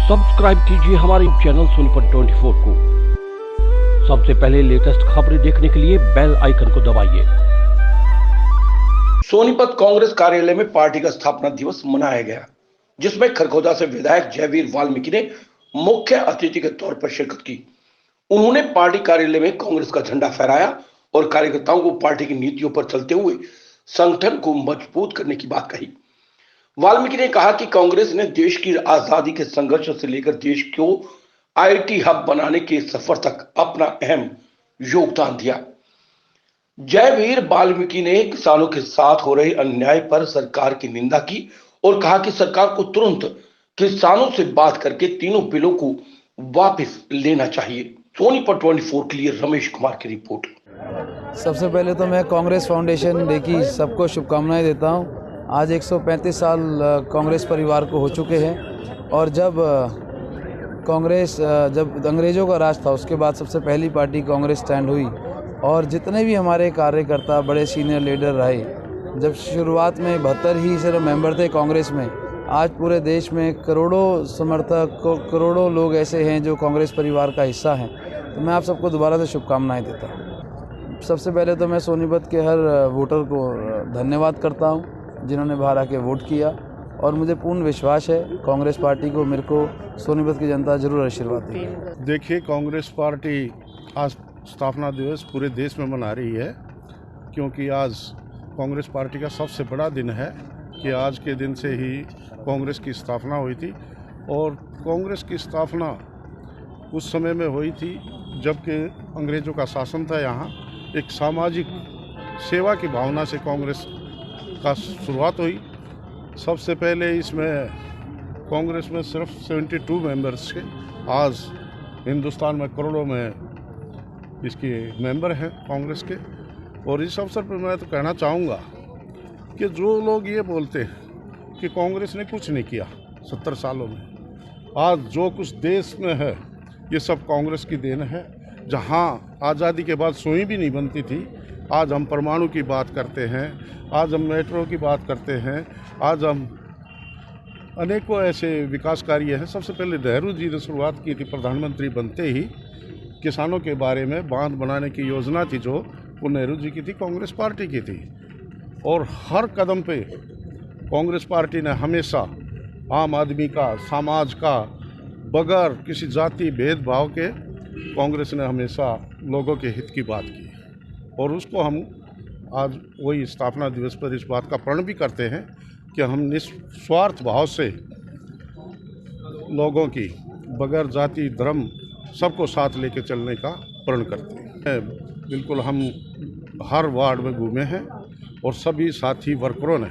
Subscribe कीजिए हमारे channel Sonipat 24 को। सबसे पहले लेटेस्ट खबरें देखने के लिए बेल आइकन को दबाइए। सोनीपत कांग्रेस कार्यालय में पार्टी का स्थापना दिवस मनाया गया, जिसमें खरखोदा से विधायक जयवीर वाल्मीकि ने मुख्य अतिथि के तौर पर शिरकत की। उन्होंने पार्टी कार्यालय में कांग्रेस का झंडा फहराया और कार्यकर्ताओं को पार्टी की नीतियों पर चलते हुए संगठन को मजबूत करने की बात कही। वाल्मीकि ने कहा कि कांग्रेस ने देश की आजादी के संघर्ष से लेकर देश को आईटी हब बनाने के सफर तक अपना अहम योगदान दिया। जयवीर वाल्मीकि ने किसानों के साथ हो रहे अन्याय पर सरकार की निंदा की और कहा कि सरकार को तुरंत किसानों से बात करके तीनों बिलों को वापस लेना चाहिए। सोनीपत 24 के लिए रमेश कुमार की रिपोर्ट। सबसे पहले तो मैं कांग्रेस फाउंडेशन डे की सबको शुभकामनाएं देता हूं। आज 135 साल कांग्रेस परिवार को हो चुके हैं और जब अंग्रेज़ों का राज था उसके बाद सबसे पहली पार्टी कांग्रेस स्टैंड हुई और जितने भी हमारे कार्यकर्ता बड़े सीनियर लीडर रहे, जब शुरुआत में 72 ही सिर्फ मेंबर थे कांग्रेस में, आज पूरे देश में करोड़ों समर्थक, करोड़ों लोग ऐसे हैं जो कांग्रेस परिवार का हिस्सा हैं। तो मैं आप सबको दोबारा से शुभकामनाएं देता हूं। सबसे पहले तो मैं सोनीपत के हर वोटर को धन्यवाद करता हूं जिन्होंने बाहर आके वोट किया और मुझे पूर्ण विश्वास है कांग्रेस पार्टी को, मेरे को सोनीपत की जनता जरूर आशीर्वाद देगी। देखिए, कांग्रेस पार्टी आज स्थापना दिवस पूरे देश में मना रही है, क्योंकि आज कांग्रेस पार्टी का सबसे बड़ा दिन है कि आज के दिन से ही कांग्रेस की स्थापना हुई थी। और कांग्रेस की स्थापना उस समय में हुई थी जबकि अंग्रेज़ों का शासन था। यहाँ एक सामाजिक सेवा की भावना से कांग्रेस का शुरुआत हुई। सबसे पहले इसमें कांग्रेस में सिर्फ 72 मेंबर्स थे। आज हिंदुस्तान में करोड़ों में इसके मेंबर हैं कांग्रेस के। और इस अवसर पर मैं तो कहना चाहूँगा कि जो लोग ये बोलते हैं कि कांग्रेस ने कुछ नहीं किया 70 सालों में, आज जो कुछ देश में है ये सब कांग्रेस की देन है। जहाँ आज़ादी के बाद सुई भी नहीं बनती थी, आज हम परमाणु की बात करते हैं, आज हम मेट्रो की बात करते हैं, आज हम अनेकों ऐसे विकास कार्य हैं। सबसे पहले नेहरू जी ने शुरुआत की थी, प्रधानमंत्री बनते ही किसानों के बारे में बांध बनाने की योजना थी, जो वो नेहरू जी की थी, कांग्रेस पार्टी की थी। और हर कदम पे कांग्रेस पार्टी ने हमेशा आम आदमी का, समाज का, बगैर किसी जाति भेदभाव के कांग्रेस ने हमेशा लोगों के हित की बात की। और उसको हम आज वही स्थापना दिवस पर इस बात का प्रण भी करते हैं कि हम निस्वार्थ भाव से लोगों की बगैर जाति धर्म सबको साथ लेके चलने का प्रण करते हैं। बिल्कुल हम हर वार्ड में घूमे हैं और सभी साथी वर्करों ने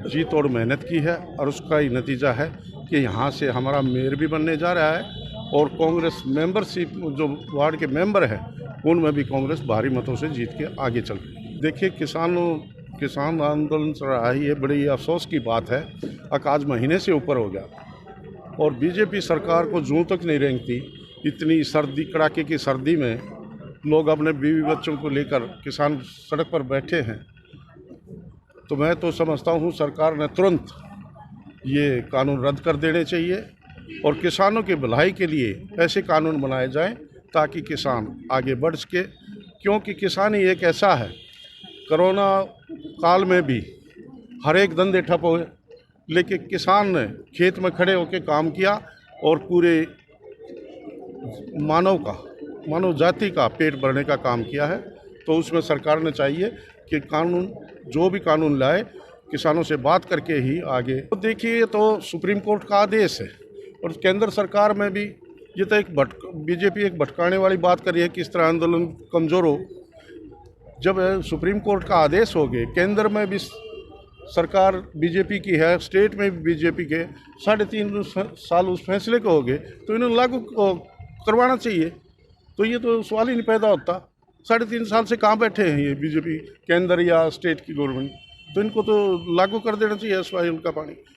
जी तोड़ मेहनत की है और उसका ही नतीजा है कि यहाँ से हमारा मेयर भी बनने जा रहा है। और कांग्रेस मेंबरशिप जो वार्ड के मेंबर हैं उनमें भी कांग्रेस भारी मतों से जीत के आगे चल रही है। देखिए, किसान आंदोलन चल रहा है, ये बड़ी अफसोस की बात है। आज महीने से ऊपर हो गया और बीजेपी सरकार को जूं तक नहीं रेंगती। इतनी सर्दी, कड़ाके की सर्दी में लोग अपने बीवी बच्चों को लेकर किसान सड़क पर बैठे हैं। तो मैं तो समझता हूँ सरकार ने तुरंत ये कानून रद्द कर देने चाहिए और किसानों की भलाई के लिए ऐसे कानून बनाए जाएं ताकि किसान आगे बढ़ सके। क्योंकि किसान ही एक ऐसा है, कोरोना काल में भी हर एक धंधे ठप हुए, लेकिन किसान ने खेत में खड़े होकर काम किया और पूरे मानव जाति का पेट भरने का काम किया है। तो उसमें सरकार ने चाहिए कि कानून, जो भी कानून लाए, किसानों से बात करके ही आगे। तो देखिए, तो सुप्रीम कोर्ट का आदेश है और केंद्र सरकार में भी ये तो बीजेपी एक भटकाने वाली बात कर रही है कि इस तरह आंदोलन कमज़ोर हो। जब सुप्रीम कोर्ट का आदेश हो गए, केंद्र में भी सरकार बीजेपी की है, स्टेट में भी बीजेपी के 3.5 साल उस फैसले को हो गए, तो इन्हें लागू करवाना चाहिए। तो ये तो सवाल ही नहीं पैदा होता। 3.5 साल से कहाँ बैठे हैं ये बीजेपी, केंद्र या स्टेट की गवर्नमेंट, तो इनको तो लागू कर देना चाहिए एसवाईएल का पानी।